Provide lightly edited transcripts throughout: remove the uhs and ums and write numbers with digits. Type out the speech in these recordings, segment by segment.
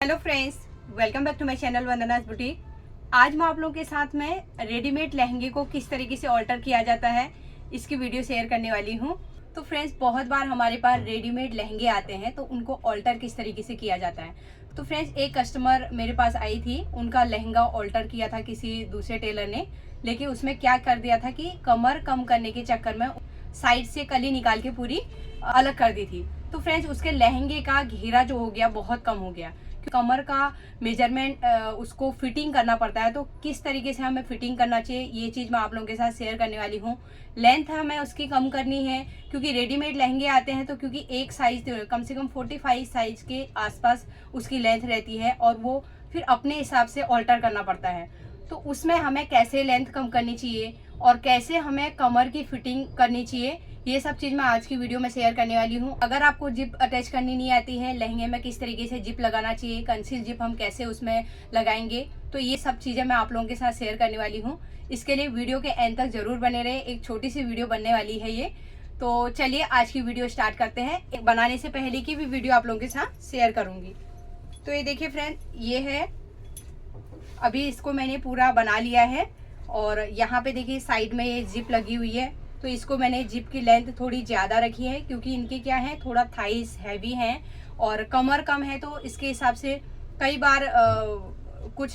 Hello friends, welcome back to my channel Vandana's boutique. आज मैं आप लोगों के साथ में रेडीमेड लहंगे को किस तरीके से ऑल्टर किया जाता है इसकी वीडियो शेयर करने वाली हूँ। तो फ्रेंड्स, बहुत बार हमारे पास रेडीमेड लहंगे आते हैं तो उनको ऑल्टर किस तरीके से किया जाता है। तो फ्रेंड्स, एक कस्टमर मेरे पास आई थी, उनका लहंगा ऑल्टर किया था किसी दूसरे टेलर ने, लेकिन उसमें क्या कर दिया था कि कमर कम करने के चक्कर में साइड से कली निकाल के पूरी अलग कर दी थी। तो फ्रेंड्स, उसके लहंगे का घेरा जो हो गया बहुत कम हो गया। कमर का मेजरमेंट उसको फिटिंग करना पड़ता है, तो किस तरीके से हमें फिटिंग करना चाहिए ये चीज़ मैं आप लोगों के साथ शेयर करने वाली हूँ। लेंथ हमें उसकी कम करनी है क्योंकि रेडीमेड लहंगे आते हैं, तो क्योंकि एक साइज कम से कम 45 साइज के आसपास उसकी लेंथ रहती है और वो फिर अपने हिसाब से ऑल्टर करना पड़ता है। तो उसमें हमें कैसे लेंथ कम करनी चाहिए और कैसे हमें कमर की फिटिंग करनी चाहिए, ये सब चीज़ मैं आज की वीडियो में शेयर करने वाली हूँ। अगर आपको जिप अटैच करनी नहीं आती है लहंगे में, किस तरीके से जिप लगाना चाहिए, कंसील जिप हम कैसे उसमें लगाएंगे, तो ये सब चीज़ें मैं आप लोगों के साथ शेयर करने वाली हूँ। इसके लिए वीडियो के एंड तक जरूर बने रहे। एक छोटी सी वीडियो बनने वाली है ये। तो चलिए आज की वीडियो स्टार्ट करते हैं। एक बनाने से पहले की भी वीडियो आप लोगों के साथ शेयर करूँगी। तो ये देखिए फ्रेंड, ये है, अभी इसको मैंने पूरा बना लिया है और यहाँ पे देखिए साइड में ये जिप लगी हुई है। तो इसको मैंने जिप की लेंथ थोड़ी ज़्यादा रखी है क्योंकि इनके क्या है, थोड़ा थाइस हैवी हैं और कमर कम है, तो इसके हिसाब से कई बार कुछ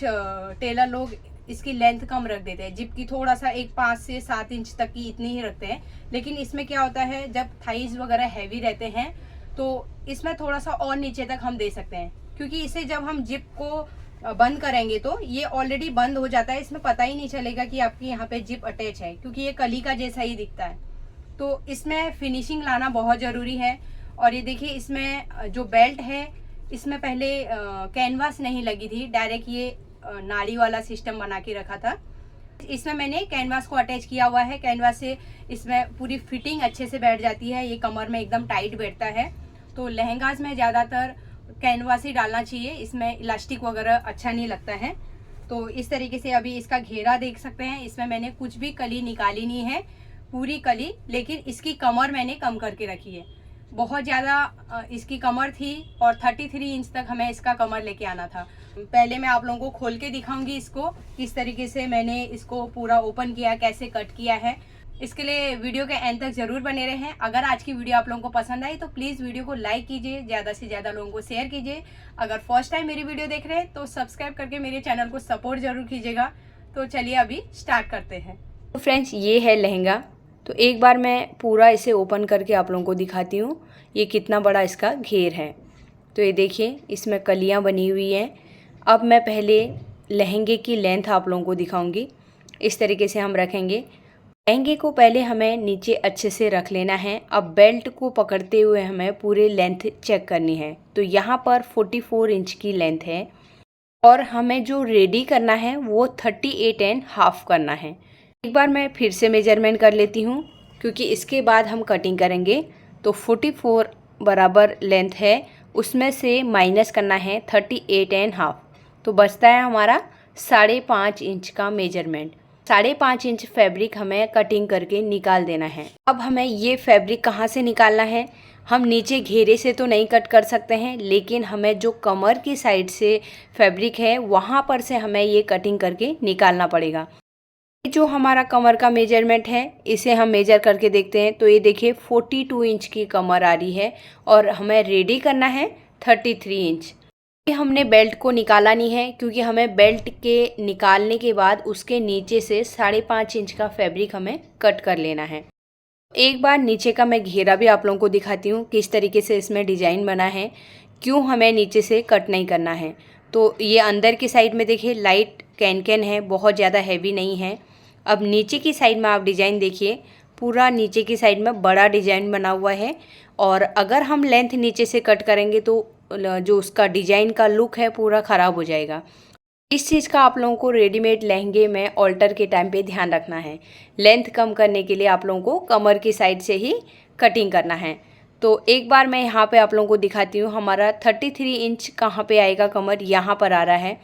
टेलर लोग इसकी लेंथ कम रख देते हैं। जिप की थोड़ा सा एक 5 से 7 इंच तक की इतनी ही रखते हैं, लेकिन इसमें क्या होता है जब थाइस वगैरह हैवी रहते हैं तो इसमें थोड़ा सा और नीचे तक हम दे सकते हैं, क्योंकि इसे जब हम जिप को बंद करेंगे तो ये ऑलरेडी बंद हो जाता है, इसमें पता ही नहीं चलेगा कि आपकी यहाँ पे जिप अटैच है क्योंकि ये कली का जैसा ही दिखता है। तो इसमें फिनिशिंग लाना बहुत ज़रूरी है। और ये देखिए, इसमें जो बेल्ट है इसमें पहले कैनवास नहीं लगी थी, डायरेक्ट ये नाड़ी वाला सिस्टम बना के रखा था। इसमें मैंने कैनवास को अटैच किया हुआ है। कैनवास से इसमें पूरी फिटिंग अच्छे से बैठ जाती है, ये कमर में एकदम टाइट बैठता है। तो लहंगाज में ज़्यादातर कैनवास ही डालना चाहिए, इसमें इलास्टिक वगैरह अच्छा नहीं लगता है। तो इस तरीके से अभी इसका घेरा देख सकते हैं, इसमें मैंने कुछ भी कली निकाली नहीं है, पूरी कली, लेकिन इसकी कमर मैंने कम करके रखी है। बहुत ज़्यादा इसकी कमर थी और 33 इंच तक हमें इसका कमर लेके आना था। पहले मैं आप लोगों को खोल के दिखाऊंगी इसको, किस तरीके से मैंने इसको पूरा ओपन किया, कैसे कट किया है। इसके लिए वीडियो के एंड तक जरूर बने रहें। अगर आज की वीडियो आप लोगों को पसंद आई तो प्लीज़ वीडियो को लाइक कीजिए, ज़्यादा से ज़्यादा लोगों को शेयर कीजिए। अगर फर्स्ट टाइम मेरी वीडियो देख रहे हैं तो सब्सक्राइब करके मेरे चैनल को सपोर्ट जरूर कीजिएगा। तो चलिए अभी स्टार्ट करते हैं। तो फ्रेंड्स, ये है लहंगा। तो एक बार मैं पूरा इसे ओपन करके आप लोगों को दिखाती हूँ ये कितना बड़ा इसका घेर है। तो ये देखिए, इसमें कलियाँ बनी हुई हैं। अब मैं पहले लहंगे की लेंथ आप लोगों को दिखाऊंगी। इस तरीके से हम रखेंगे लहंगे को। पहले हमें नीचे अच्छे से रख लेना है। अब बेल्ट को पकड़ते हुए हमें पूरे लेंथ चेक करनी है। तो यहाँ पर 44 इंच की लेंथ है और हमें जो रेडी करना है वो 38.5 करना है। एक बार मैं फिर से मेजरमेंट कर लेती हूँ क्योंकि इसके बाद हम कटिंग करेंगे। तो 44 बराबर लेंथ है, उसमें से माइनस करना है 38.5, तो बचता है हमारा 5.5 इंच का मेजरमेंट। 5.5 इंच फैब्रिक हमें कटिंग करके निकाल देना है। अब हमें ये फैब्रिक कहाँ से निकालना है, हम नीचे घेरे से तो नहीं कट कर सकते हैं, लेकिन हमें जो कमर की साइड से फैब्रिक है वहाँ पर से हमें ये कटिंग करके निकालना पड़ेगा। जो हमारा कमर का मेजरमेंट है इसे हम मेजर करके देखते हैं। तो ये देखिए 42 इंच की कमर आ रही है और हमें रेडी करना है 33 इंच। हमने बेल्ट को निकाला नहीं है क्योंकि हमें बेल्ट के निकालने के बाद उसके नीचे से 5.5 इंच का फैब्रिक हमें कट कर लेना है। एक बार नीचे का मैं घेरा भी आप लोगों को दिखाती हूँ किस तरीके से इसमें डिजाइन बना है, क्यों हमें नीचे से कट नहीं करना है। तो ये अंदर की साइड में देखिए लाइट कैन है, बहुत ज़्यादा हैवी नहीं है। अब नीचे की साइड में आप डिज़ाइन देखिए, पूरा नीचे की साइड में बड़ा डिज़ाइन बना हुआ है और अगर हम लेंथ नीचे से कट करेंगे तो जो उसका डिज़ाइन का लुक है पूरा ख़राब हो जाएगा। इस चीज़ का आप लोगों को रेडीमेड लहंगे में ऑल्टर के टाइम पे ध्यान रखना है। लेंथ कम करने के लिए आप लोगों को कमर की साइड से ही कटिंग करना है। तो एक बार मैं यहाँ पे आप लोगों को दिखाती हूँ हमारा 33 इंच कहाँ पे आएगा कमर, यहाँ पर आ रहा है।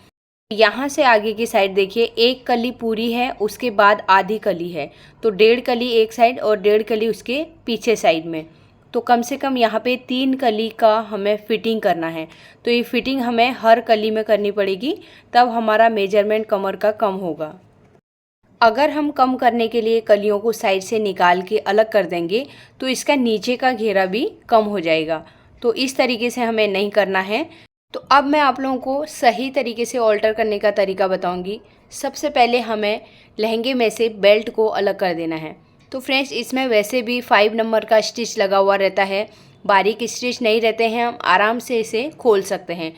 यहाँ से आगे की साइड देखिए, एक कली पूरी है, उसके बाद आधी कली है, तो 1.5 कली एक साइड और 1.5 कली उसके पीछे साइड में। तो कम से कम यहाँ पे 3 कली का हमें फिटिंग करना है। तो ये फिटिंग हमें हर कली में करनी पड़ेगी, तब हमारा मेजरमेंट कमर का कम होगा। अगर हम कम करने के लिए कलियों को साइड से निकाल के अलग कर देंगे तो इसका नीचे का घेरा भी कम हो जाएगा। तो इस तरीके से हमें नहीं करना है। तो अब मैं आप लोगों को सही तरीके से ऑल्टर करने का तरीका बताऊंगी। सबसे पहले हमें लहंगे में से बेल्ट को अलग कर देना है। तो फ्रेंड्स, इसमें वैसे भी 5 नंबर का स्टिच लगा हुआ रहता है, बारीक स्टिच नहीं रहते हैं, हम आराम से इसे खोल सकते हैं।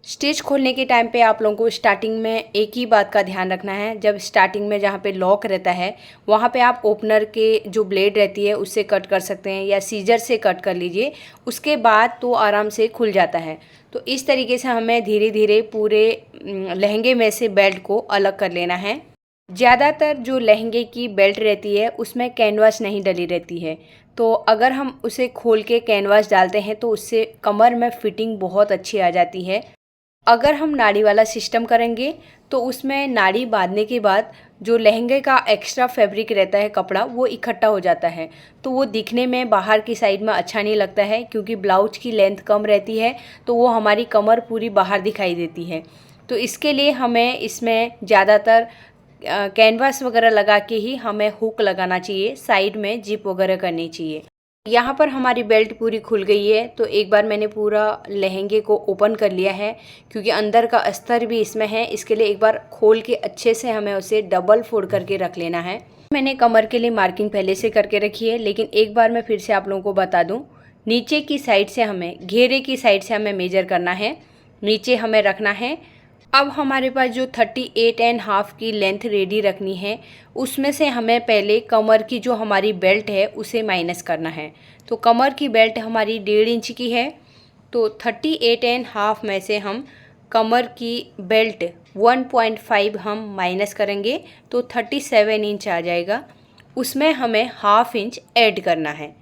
स्टिच खोलने के टाइम पे आप लोगों को स्टार्टिंग में एक ही बात का ध्यान रखना है। जब स्टार्टिंग में जहाँ पे लॉक रहता है वहाँ पे आप ओपनर के जो ब्लेड रहती है उससे कट कर सकते हैं या सीजर से कट कर लीजिए, उसके बाद तो आराम से खुल जाता है। तो इस तरीके से हमें धीरे धीरे पूरे लहंगे में से बेल्ट को अलग कर लेना है। ज़्यादातर जो लहंगे की बेल्ट रहती है उसमें कैनवास नहीं डली रहती है, तो अगर हम उसे खोल के कैनवास डालते हैं तो उससे कमर में फिटिंग बहुत अच्छी आ जाती है। अगर हम नाड़ी वाला सिस्टम करेंगे तो उसमें नाड़ी बांधने के बाद जो लहंगे का एक्स्ट्रा फैब्रिक रहता है, कपड़ा, वो इकट्ठा हो जाता है। तो वो दिखने में बाहर की साइड में अच्छा नहीं लगता है, क्योंकि ब्लाउज की लेंथ कम रहती है तो वो हमारी कमर पूरी बाहर दिखाई देती है। तो इसके लिए हमें इसमें ज़्यादातर कैनवास वगैरह लगा के ही हमें हुक लगाना चाहिए, साइड में जिप वगैरह करनी चाहिए। यहाँ पर हमारी बेल्ट पूरी खुल गई है। तो एक बार मैंने पूरा लहंगे को ओपन कर लिया है, क्योंकि अंदर का अस्तर भी इसमें है। इसके लिए एक बार खोल के अच्छे से हमें उसे डबल फोल्ड करके रख लेना है। मैंने कमर के लिए मार्किंग पहले से करके रखी है, लेकिन एक बार मैं फिर से आप लोगों को बता दूं, नीचे की साइड से हमें, घेरे की साइड से हमें मेजर करना है, नीचे हमें रखना है। अब हमारे पास जो 38.5 की लेंथ रेडी रखनी है, उसमें से हमें पहले कमर की जो हमारी बेल्ट है उसे माइनस करना है। तो कमर की बेल्ट हमारी 1.5 इंच की है, तो 38.5 में से हम कमर की बेल्ट 1.5 हम माइनस करेंगे तो 37 इंच आ जाएगा। उसमें हमें ½ इंच ऐड करना है,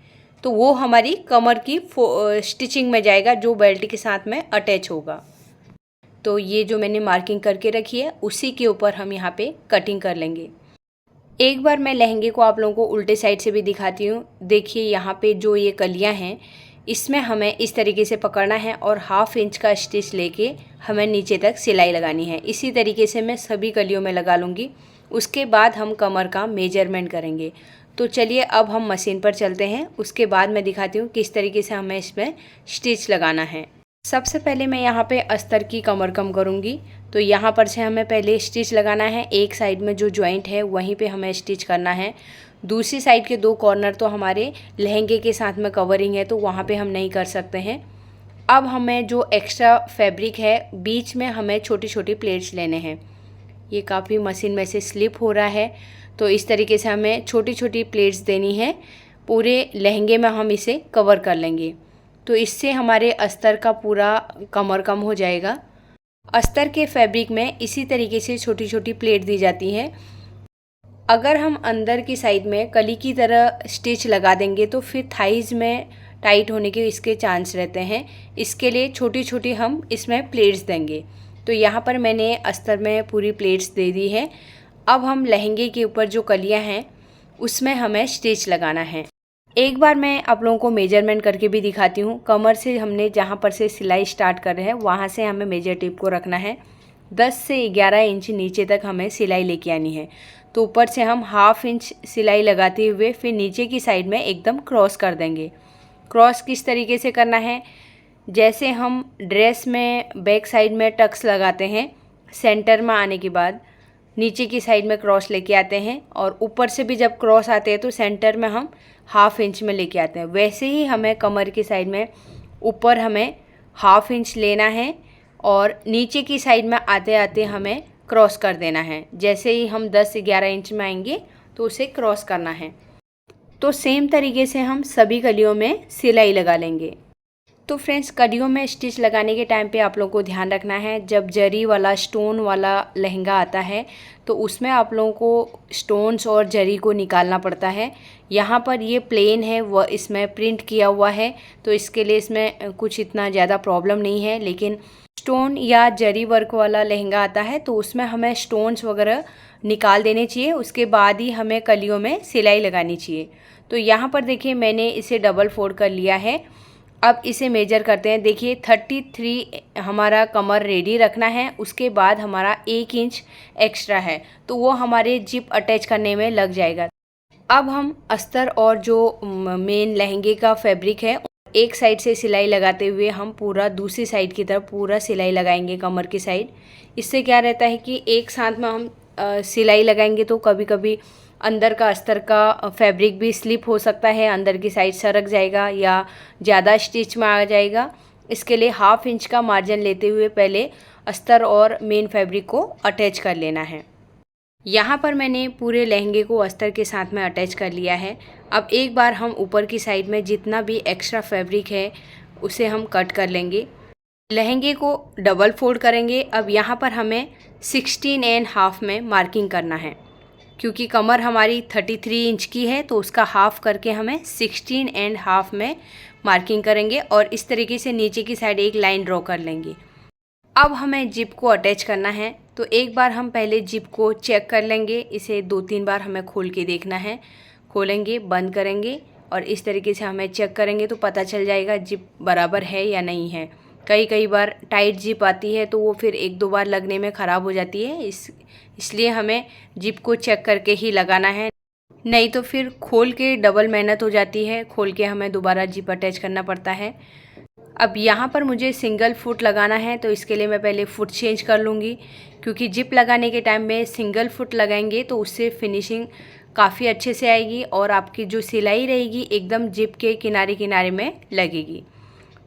तो वो हमारी कमर की स्टिचिंग में जाएगा, जो बेल्ट के साथ में अटैच होगा। तो ये जो मैंने मार्किंग करके रखी है उसी के ऊपर हम यहाँ पे कटिंग कर लेंगे। एक बार मैं लहंगे को आप लोगों को उल्टे साइड से भी दिखाती हूँ। देखिए यहाँ पे जो ये कलियाँ हैं, इसमें हमें इस तरीके से पकड़ना है और ½ इंच का स्टिच लेके हमें नीचे तक सिलाई लगानी है। इसी तरीके से मैं सभी कलियों में लगा लूँगी। उसके बाद हम कमर का मेजरमेंट करेंगे। तो चलिए अब हम मशीन पर चलते हैं, उसके बाद मैं दिखाती हूँ किस तरीके से हमें इसमें स्टिच लगाना है। सबसे पहले मैं यहाँ पे अस्तर की कमर कम करूँगी। तो यहाँ पर से हमें पहले स्टिच लगाना है। एक साइड में जो जॉइंट है वहीं पे हमें स्टिच करना है। दूसरी साइड के 2 कॉर्नर तो हमारे लहंगे के साथ में कवरिंग है, तो वहाँ पे हम नहीं कर सकते हैं। अब हमें जो एक्स्ट्रा फैब्रिक है, बीच में हमें छोटी छोटी प्लेट्स लेने हैं। ये काफ़ी मशीन में से स्लिप हो रहा है, तो इस तरीके से हमें छोटी छोटी प्लेट्स देनी है। पूरे लहंगे में हम इसे कवर कर लेंगे, तो इससे हमारे अस्तर का पूरा कमर कम हो जाएगा। अस्तर के फैब्रिक में इसी तरीके से छोटी छोटी प्लेट दी जाती है। अगर हम अंदर की साइड में कली की तरह स्टिच लगा देंगे तो फिर थाइज़ में टाइट होने के इसके चांस रहते हैं। इसके लिए छोटी छोटी हम इसमें प्लेट्स देंगे। तो यहाँ पर मैंने अस्तर में पूरी प्लेट्स दे दी है। अब हम लहंगे के ऊपर जो कलियाँ हैं उसमें हमें स्टिच लगाना है। एक बार मैं आप लोगों को मेजरमेंट करके भी दिखाती हूँ। कमर से हमने जहाँ पर से सिलाई स्टार्ट कर रहे हैं वहाँ से हमें मेजर टेप को रखना है। 10 से 11 इंच नीचे तक हमें सिलाई लेके आनी है। तो ऊपर से हम ½ इंच सिलाई लगाते हुए फिर नीचे की साइड में एकदम क्रॉस कर देंगे। क्रॉस किस तरीके से करना है, जैसे हम ड्रेस में बैक साइड में टक्स लगाते हैं, सेंटर में आने के बाद नीचे की साइड में क्रॉस लेके आते हैं, और ऊपर से भी जब क्रॉस आते हैं तो सेंटर में हम ½ इंच में लेके आते हैं। वैसे ही हमें कमर की साइड में ऊपर हमें ½ इंच लेना है और नीचे की साइड में आते आते हमें क्रॉस कर देना है। जैसे ही हम 10 से 11 इंच में आएंगे तो उसे क्रॉस करना है। तो सेम तरीके से हम सभी कलियों में सिलाई लगा लेंगे। तो फ्रेंड्स, कलियों में स्टिच लगाने के टाइम पे आप लोगों को ध्यान रखना है, जब जरी वाला स्टोन वाला लहंगा आता है तो उसमें आप लोगों को स्टोन्स और जरी को निकालना पड़ता है। यहाँ पर ये प्लेन है, वह इसमें प्रिंट किया हुआ है, तो इसके लिए इसमें कुछ इतना ज़्यादा प्रॉब्लम नहीं है। लेकिन स्टोन या जरी वर्क वाला लहंगा आता है तो उसमें हमें स्टोन्स वगैरह निकाल देने चाहिए, उसके बाद ही हमें कलियों में सिलाई लगानी चाहिए। तो यहाँ पर देखिए मैंने इसे डबल फोल्ड कर लिया है। अब इसे मेजर करते हैं। देखिए 33 हमारा कमर रेडी रखना है, उसके बाद हमारा 1 इंच एक्स्ट्रा है तो वो हमारे जिप अटैच करने में लग जाएगा। अब हम अस्तर और जो मेन लहंगे का फैब्रिक है एक साइड से सिलाई लगाते हुए हम पूरा दूसरी साइड की तरफ पूरा सिलाई लगाएंगे कमर की साइड। इससे क्या रहता है कि एक साथ में हम सिलाई लगाएंगे तो कभी कभी अंदर का अस्तर का फैब्रिक भी स्लिप हो सकता है, अंदर की साइड सरक जाएगा या ज़्यादा स्टिच में आ जाएगा। इसके लिए 1/2 इंच का मार्जिन लेते हुए पहले अस्तर और मेन फैब्रिक को अटैच कर लेना है। यहाँ पर मैंने पूरे लहंगे को अस्तर के साथ में अटैच कर लिया है। अब एक बार हम ऊपर की साइड में जितना भी एक्स्ट्रा फैब्रिक है उसे हम कट कर लेंगे। लहंगे को डबल फोल्ड करेंगे। अब यहाँ पर हमें 16.5 में मार्किंग करना है, क्योंकि कमर हमारी 33 इंच की है तो उसका हाफ करके हमें 16.5 में मार्किंग करेंगे और इस तरीके से नीचे की साइड एक लाइन ड्रॉ कर लेंगे। अब हमें जिप को अटैच करना है तो एक बार हम पहले जिप को चेक कर लेंगे। इसे 2-3 बार हमें खोल के देखना है। खोलेंगे, बंद करेंगे और इस तरीके से हमें चेक करेंगे तो पता चल जाएगा जिप बराबर है या नहीं है। कई बार टाइट जिप आती है तो वो फिर 1-2 बार लगने में ख़राब हो जाती है, इसलिए हमें जिप को चेक करके ही लगाना है, नहीं तो फिर खोल के डबल मेहनत हो जाती है। खोल के हमें दोबारा जिप अटैच करना पड़ता है। अब यहाँ पर मुझे सिंगल फुट लगाना है तो इसके लिए मैं पहले फुट चेंज कर लूँगी, क्योंकि जिप लगाने के टाइम में सिंगल फुट लगाएंगे तो उससे फिनिशिंग काफ़ी अच्छे से आएगी और आपकी जो सिलाई रहेगी एकदम जिप के किनारे किनारे में लगेगी।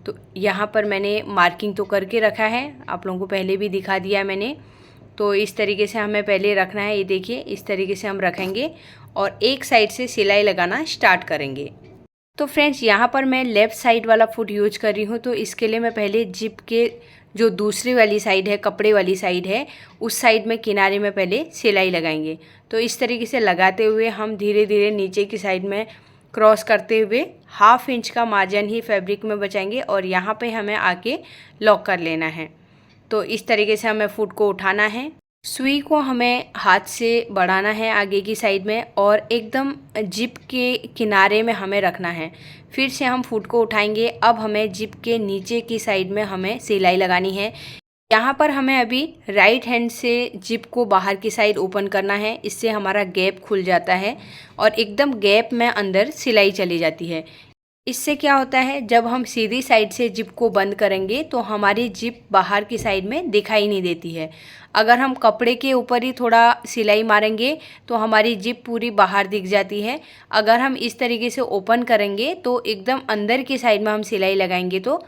तो यहाँ पर मैंने मार्किंग तो करके रखा है, आप लोगों को पहले भी दिखा दिया मैंने। तो इस तरीके से हमें पहले रखना है। ये देखिए इस तरीके से हम रखेंगे और एक साइड से सिलाई लगाना स्टार्ट करेंगे। तो फ्रेंड्स यहाँ पर मैं लेफ़्ट साइड वाला फुट यूज कर रही हूँ, तो इसके लिए मैं पहले जिप के जो दूसरी वाली साइड है, कपड़े वाली साइड है, उस साइड में किनारे में पहले सिलाई लगाएंगे। तो इस तरीके से लगाते हुए हम धीरे धीरे नीचे की साइड में क्रॉस करते हुए 1/2 इंच का मार्जिन ही फैब्रिक में बचाएंगे और यहाँ पे हमें आके लॉक कर लेना है। तो इस तरीके से हमें फुट को उठाना है। सुई को हमें हाथ से बढ़ाना है आगे की साइड में और एकदम जिप के किनारे में हमें रखना है। फिर से हम फुट को उठाएंगे। अब हमें जिप के नीचे की साइड में हमें सिलाई लगानी है। यहाँ पर हमें अभी राइट हैंड से जिप को बाहर की साइड ओपन करना है, इससे हमारा गैप खुल जाता है और एकदम गैप में अंदर सिलाई चली जाती है। इससे क्या होता है, जब हम सीधी साइड से जिप को बंद करेंगे तो हमारी जिप बाहर की साइड में दिखाई नहीं देती है। अगर हम कपड़े के ऊपर ही थोड़ा सिलाई मारेंगे तो हमारी जिप पूरी बाहर दिख जाती है। अगर हम इस तरीके से ओपन करेंगे तो एकदम अंदर की साइड में हम सिलाई लगाएंगे तो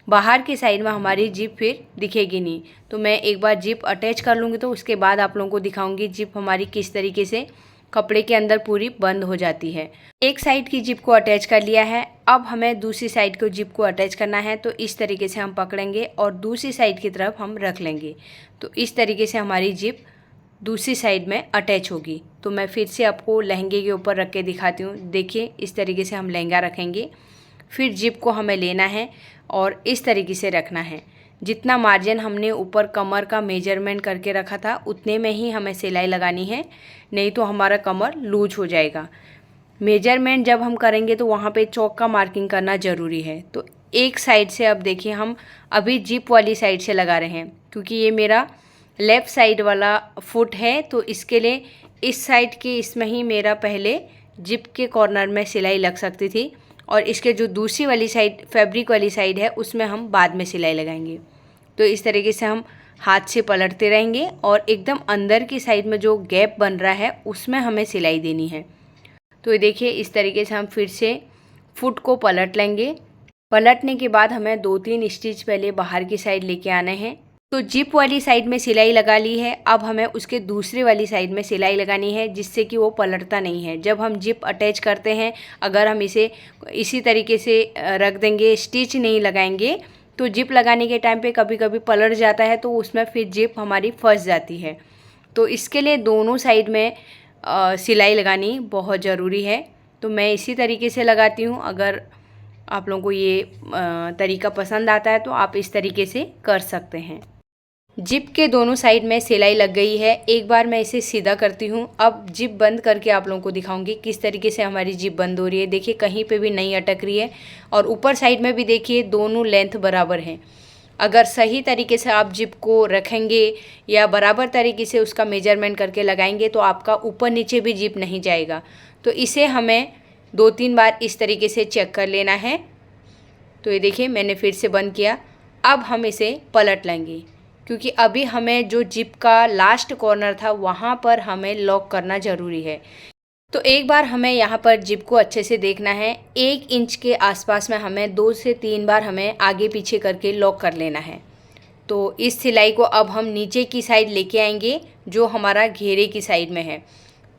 बाहर की साइड में हमारी जिप फिर दिखेगी नहीं। तो मैं एक बार जिप अटैच कर लूँगी तो उसके बाद आप लोगों को दिखाऊंगी जिप हमारी किस तरीके से कपड़े के अंदर पूरी बंद हो जाती है। एक साइड की जिप को अटैच कर लिया है। अब हमें दूसरी साइड को जिप को अटैच करना है, तो इस तरीके से हम पकड़ेंगे और दूसरी साइड की तरफ हम रख लेंगे। तो इस तरीके से हमारी जिप दूसरी साइड में अटैच होगी। तो मैं फिर से आपको लहंगे के ऊपर रख के दिखाती हूँ। देखिए इस तरीके से हम लहंगा रखेंगे, फिर जिप को हमें लेना है और इस तरीके से रखना है। जितना मार्जिन हमने ऊपर कमर का मेजरमेंट करके रखा था उतने में ही हमें सिलाई लगानी है, नहीं तो हमारा कमर लूज हो जाएगा। मेजरमेंट जब हम करेंगे तो वहाँ पे चौक का मार्किंग करना ज़रूरी है। तो एक साइड से अब देखिए हम अभी जिप वाली साइड से लगा रहे हैं, क्योंकि ये मेरा लेफ़्ट साइड वाला फुट है तो इसके लिए इस साइड की इसमें ही मेरा पहले जिप के कॉर्नर में सिलाई लग सकती थी और इसके जो दूसरी वाली साइड फैब्रिक वाली साइड है उसमें हम बाद में सिलाई लगाएंगे। तो इस तरीके से हम हाथ से पलटते रहेंगे और एकदम अंदर की साइड में जो गैप बन रहा है उसमें हमें सिलाई देनी है। तो ये देखिए इस तरीके से हम फिर से फुट को पलट लेंगे। पलटने के बाद हमें 2-3 स्टिच पहले बाहर की साइड लेके आने हैं। तो जिप वाली साइड में सिलाई लगा ली है, अब हमें उसके दूसरे वाली साइड में सिलाई लगानी है जिससे कि वो पलटता नहीं है। जब हम जिप अटैच करते हैं अगर हम इसे इसी तरीके से रख देंगे, स्टिच नहीं लगाएंगे, तो जिप लगाने के टाइम पे कभी कभी पलट जाता है तो उसमें फिर जिप हमारी फंस जाती है। तो इसके लिए दोनों साइड में सिलाई लगानी बहुत ज़रूरी है। तो मैं इसी तरीके से लगाती हूँ। अगर आप लोगों को ये तरीका पसंद आता है तो आप इस तरीके से कर सकते हैं। जिप के दोनों साइड में सिलाई लग गई है। एक बार मैं इसे सीधा करती हूँ। अब जिप बंद करके आप लोगों को दिखाऊंगी किस तरीके से हमारी जिप बंद हो रही है। देखिए कहीं पे भी नहीं अटक रही है और ऊपर साइड में भी देखिए दोनों लेंथ बराबर हैं। अगर सही तरीके से आप जिप को रखेंगे या बराबर तरीके से उसका मेजरमेंट करके लगाएंगे तो आपका ऊपर नीचे भी जिप नहीं जाएगा। तो इसे हमें 2-3 बार इस तरीके से चेक कर लेना है। तो ये देखिए मैंने फिर से बंद किया। अब हम इसे पलट लेंगे क्योंकि अभी हमें जो जिप का लास्ट कॉर्नर था वहाँ पर हमें लॉक करना ज़रूरी है। तो एक बार हमें यहाँ पर जिप को अच्छे से देखना है। 1 इंच के आसपास में हमें 2 से 3 बार हमें आगे पीछे करके लॉक कर लेना है। तो इस सिलाई को अब हम नीचे की साइड लेके आएंगे जो हमारा घेरे की साइड में है।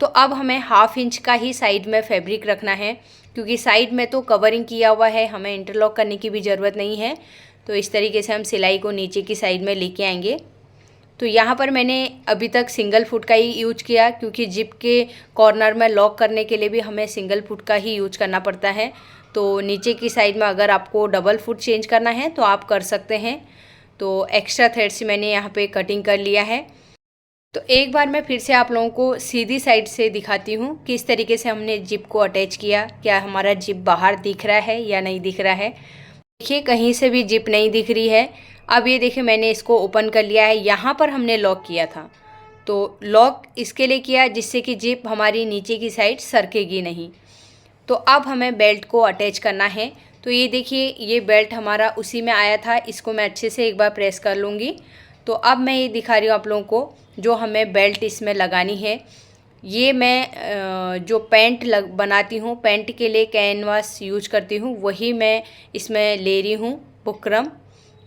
तो अब हमें 1/2 इंच का ही साइड में फैब्रिक रखना है क्योंकि साइड में तो कवरिंग किया हुआ है, हमें इंटरलॉक करने की भी ज़रूरत नहीं है। तो इस तरीके से हम सिलाई को नीचे की साइड में लेके आएंगे। तो यहाँ पर मैंने अभी तक सिंगल फुट का ही यूज किया क्योंकि जिप के कॉर्नर में लॉक करने के लिए भी हमें सिंगल फुट का ही यूज करना पड़ता है। तो नीचे की साइड में अगर आपको डबल फुट चेंज करना है तो आप कर सकते हैं। तो एक्स्ट्रा थ्रेड से मैंने यहाँ पे कटिंग कर लिया है। तो एक बार मैं फिर से आप लोगों को सीधी साइड से दिखाती हूँ किस तरीके से हमने जिप को अटैच किया। क्या हमारा जिप बाहर दिख रहा है या नहीं दिख रहा है। देखिए कहीं से भी जिप नहीं दिख रही है। अब ये देखिए मैंने इसको ओपन कर लिया है। यहाँ पर हमने लॉक किया था तो लॉक इसके लिए किया जिससे कि जिप हमारी नीचे की साइड सरकेगी नहीं। तो अब हमें बेल्ट को अटैच करना है। तो ये देखिए ये बेल्ट हमारा उसी में आया था। इसको मैं अच्छे से एक बार प्रेस कर लूँगी। तो अब मैं ये दिखा रही हूँ आप लोगों को जो हमें बेल्ट इसमें लगानी है। ये मैं जो पैंट बनाती हूँ, पैंट के लिए कैनवास यूज करती हूँ, वही मैं इसमें ले रही हूँ बुकरम।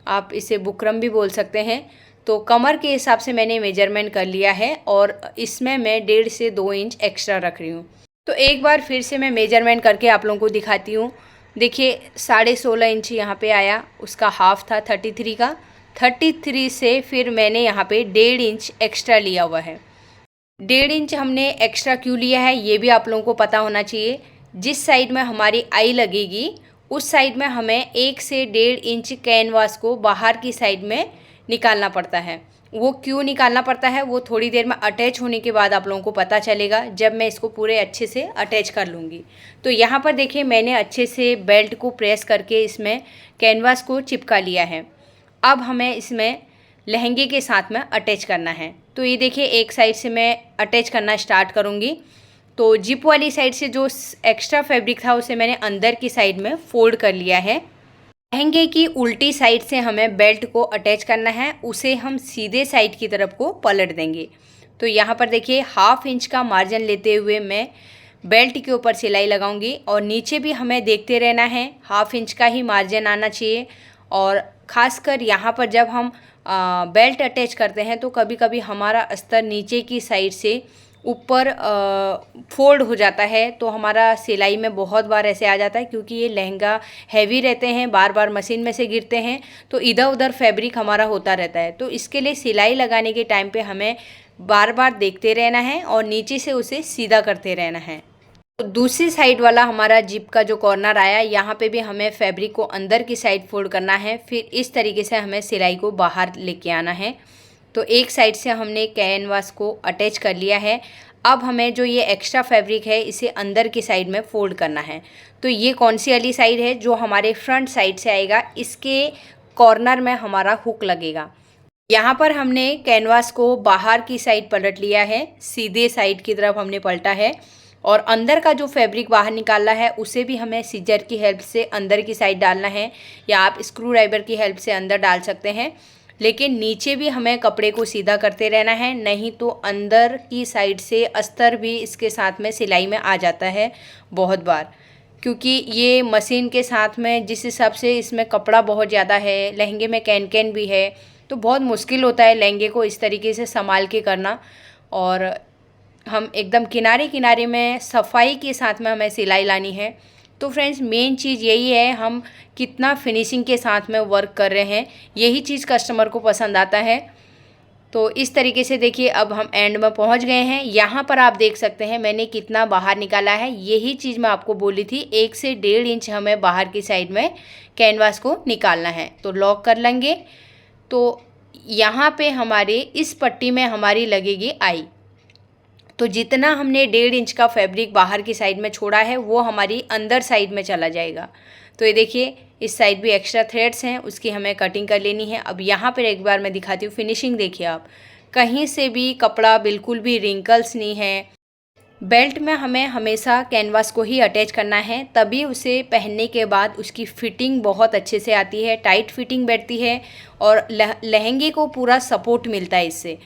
आप इसे बुकरम भी बोल सकते हैं। तो कमर के हिसाब से मैंने मेजरमेंट कर लिया है और इसमें मैं 1.5 से 2 इंच एक्स्ट्रा रख रही हूँ। तो एक बार फिर से मैं मेजरमेंट करके आप लोगों को दिखाती हूँ। देखिए 16.5 इंच यहाँ पे आया, उसका हाफ था 33 का। 33 से फिर मैंने यहाँ पे 1.5 इंच एक्स्ट्रा लिया हुआ है। 1.5 इंच हमने एक्स्ट्रा क्यों लिया है ये भी आप लोगों को पता होना चाहिए। जिस साइड में हमारी आई लगेगी उस साइड में हमें 1 से 1.5 इंच कैनवास को बाहर की साइड में निकालना पड़ता है। वो क्यों निकालना पड़ता है वो थोड़ी देर में अटैच होने के बाद आप लोगों को पता चलेगा जब मैं इसको पूरे अच्छे से अटैच कर लूँगी। तो यहाँ पर देखिए मैंने अच्छे से बेल्ट को प्रेस करके इसमें कैनवास को चिपका लिया है। अब हमें इसमें लहंगे के साथ में अटैच करना है। तो ये देखिए एक साइड से मैं अटैच करना स्टार्ट करूँगी। तो जिप वाली साइड से जो एक्स्ट्रा फैब्रिक था उसे मैंने अंदर की साइड में फोल्ड कर लिया है। लहंगे की उल्टी साइड से हमें बेल्ट को अटैच करना है, उसे हम सीधे साइड की तरफ को पलट देंगे। तो यहाँ पर देखिए 1/2 इंच का मार्जिन लेते हुए मैं बेल्ट के ऊपर सिलाई लगाऊंगी और नीचे भी हमें देखते रहना है, 1/2 इंच का ही मार्जिन आना चाहिए। और ख़ासकर यहाँ पर जब हम बेल्ट अटैच करते हैं तो कभी कभी हमारा अस्तर नीचे की साइड से ऊपर फोल्ड हो जाता है, तो हमारा सिलाई में बहुत बार ऐसे आ जाता है क्योंकि ये लहंगा हैवी रहते हैं, बार बार मशीन में से गिरते हैं तो इधर उधर फैब्रिक हमारा होता रहता है। तो इसके लिए सिलाई लगाने के टाइम पे हमें बार बार देखते रहना है और नीचे से उसे सीधा करते रहना है। तो दूसरी साइड वाला हमारा जिप का जो कॉर्नर आया यहाँ पे भी हमें फैब्रिक को अंदर की साइड फोल्ड करना है, फिर इस तरीके से हमें सिलाई को बाहर लेके आना है। तो एक साइड से हमने कैनवास को अटैच कर लिया है। अब हमें जो ये एक्स्ट्रा फैब्रिक है इसे अंदर की साइड में फोल्ड करना है। तो ये कौन सी वाली साइड है, जो हमारे फ्रंट साइड से आएगा, इसके कॉर्नर में हमारा हुक लगेगा। यहाँ पर हमने कैनवास को बाहर की साइड पलट लिया है, सीधे साइड की तरफ हमने पलटा है और अंदर का जो फैब्रिक बाहर निकालना है उसे भी हमें सीजर की हेल्प से अंदर की साइड डालना है, या आप स्क्रू ड्राइवर की हेल्प से अंदर डाल सकते हैं। लेकिन नीचे भी हमें कपड़े को सीधा करते रहना है, नहीं तो अंदर की साइड से अस्तर भी इसके साथ में सिलाई में आ जाता है बहुत बार, क्योंकि ये मशीन के साथ में जिस हिसाब से इसमें कपड़ा बहुत ज़्यादा है, लहंगे में कैन भी है, तो बहुत मुश्किल होता है लहंगे को इस तरीके से संभाल के करना। और हम एकदम किनारे किनारे में सफाई के साथ में हमें सिलाई लानी है। तो फ्रेंड्स मेन चीज़ यही है, हम कितना फिनिशिंग के साथ में वर्क कर रहे हैं, यही चीज़ कस्टमर को पसंद आता है। तो इस तरीके से देखिए अब हम एंड में पहुंच गए हैं। यहाँ पर आप देख सकते हैं मैंने कितना बाहर निकाला है। यही चीज़ मैं आपको बोली थी, 1 से 1.5 इंच हमें बाहर की साइड में कैनवास को निकालना है। तो लॉक कर लेंगे। तो यहाँ पे हमारे इस पट्टी में हमारी लगेगी आई। तो जितना हमने 1.5 इंच का फैब्रिक बाहर की साइड में छोड़ा है वो हमारी अंदर साइड में चला जाएगा। तो ये देखिए इस साइड भी एक्स्ट्रा थ्रेड्स हैं, उसकी हमें कटिंग कर लेनी है। अब यहाँ पर एक बार मैं दिखाती हूँ फिनिशिंग। देखिए आप, कहीं से भी कपड़ा बिल्कुल भी रिंकल्स नहीं है। बेल्ट में हमें हमेशा कैनवास को ही अटैच करना है, तभी उसे पहनने के बाद उसकी फ़िटिंग बहुत अच्छे से आती है, टाइट फिटिंग बैठती है और लहंगे को पूरा सपोर्ट मिलता है इससे,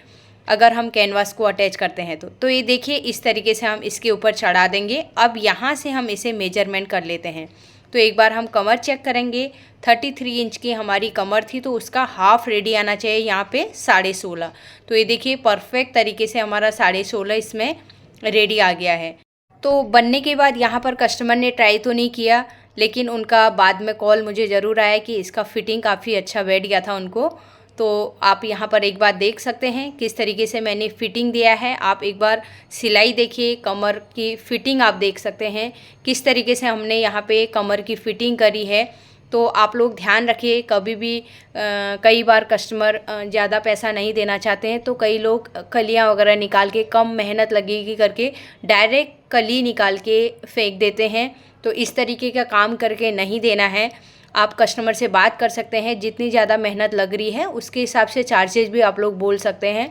अगर हम कैनवास को अटैच करते हैं तो ये देखिए इस तरीके से हम इसके ऊपर चढ़ा देंगे। अब यहाँ से हम इसे मेजरमेंट कर लेते हैं। तो एक बार हम कमर चेक करेंगे। 33 इंच की हमारी कमर थी, तो उसका हाफ रेडी आना चाहिए यहाँ पे 16.5। तो ये देखिए परफेक्ट तरीके से हमारा 16.5 इसमें रेडी आ गया है। तो बनने के बाद यहाँ पर कस्टमर ने ट्राई तो नहीं किया, लेकिन उनका बाद में कॉल मुझे ज़रूर आया कि इसका फिटिंग काफ़ी अच्छा बैठ गया था उनको। तो आप यहाँ पर एक बार देख सकते हैं किस तरीके से मैंने फ़िटिंग दिया है। आप एक बार सिलाई देखिए, कमर की फ़िटिंग आप देख सकते हैं किस तरीके से हमने यहाँ पे कमर की फ़िटिंग करी है। तो आप लोग ध्यान रखिए, कभी भी कई बार कस्टमर ज़्यादा पैसा नहीं देना चाहते हैं, तो कई लोग कलियाँ वगैरह निकाल के कम मेहनत लगेगी करके डायरेक्ट कली निकाल के फेंक देते हैं। तो इस तरीके का काम करके नहीं देना है। आप कस्टमर से बात कर सकते हैं, जितनी ज़्यादा मेहनत लग रही है उसके हिसाब से चार्जेस भी आप लोग बोल सकते हैं।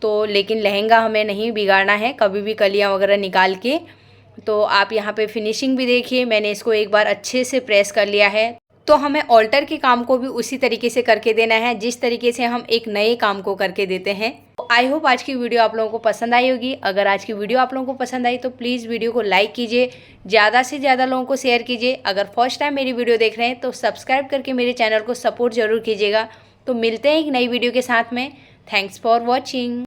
तो लेकिन लहंगा हमें नहीं बिगाड़ना है कभी भी कलियाँ वगैरह निकाल के। तो आप यहाँ पे फिनिशिंग भी देखिए, मैंने इसको एक बार अच्छे से प्रेस कर लिया है। तो हमें ऑल्टर के काम को भी उसी तरीके से करके देना है जिस तरीके से हम एक नए काम को करके देते हैं। आई होप आज की वीडियो आप लोगों को पसंद आई होगी। अगर आज की वीडियो आप लोगों को पसंद आई तो प्लीज़ वीडियो को लाइक कीजिए, ज़्यादा से ज़्यादा लोगों को शेयर कीजिए। अगर फर्स्ट टाइम मेरी वीडियो देख रहे हैं तो सब्सक्राइब करके मेरे चैनल को सपोर्ट ज़रूर कीजिएगा। तो मिलते हैं एक नई वीडियो के साथ में। Thanks for watching.